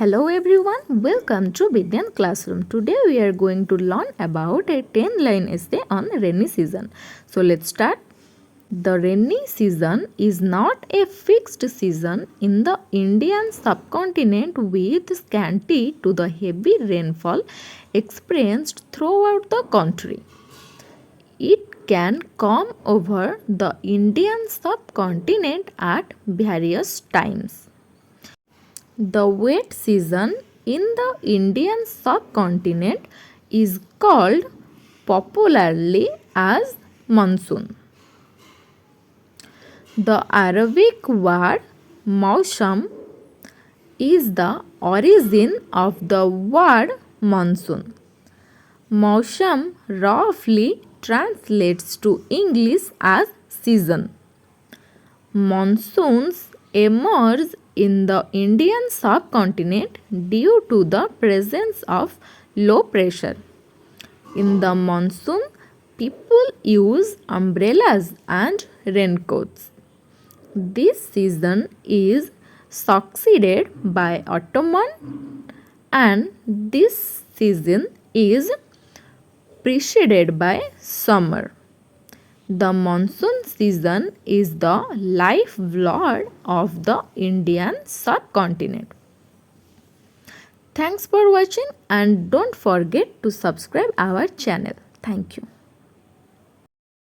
Hello everyone, welcome to Vidyan Classroom. Today we are going to learn about a 10-line essay on rainy season. So let's start. The rainy season is not a fixed season in the Indian subcontinent with scanty to the heavy rainfall experienced throughout the country. It can come over the Indian subcontinent at various times. The wet season in the Indian subcontinent is called popularly as monsoon. The Arabic word Mausam is the origin of the word monsoon. Mausam roughly translates to English as season. Monsoons emerge in the Indian subcontinent due to the presence of low pressure. In the monsoon, people use umbrellas and raincoats. This season is succeeded by autumn and this season is preceded by summer. The monsoon season is the lifeblood of the Indian subcontinent. Thanks for watching and don't forget to subscribe our channel. Thank you.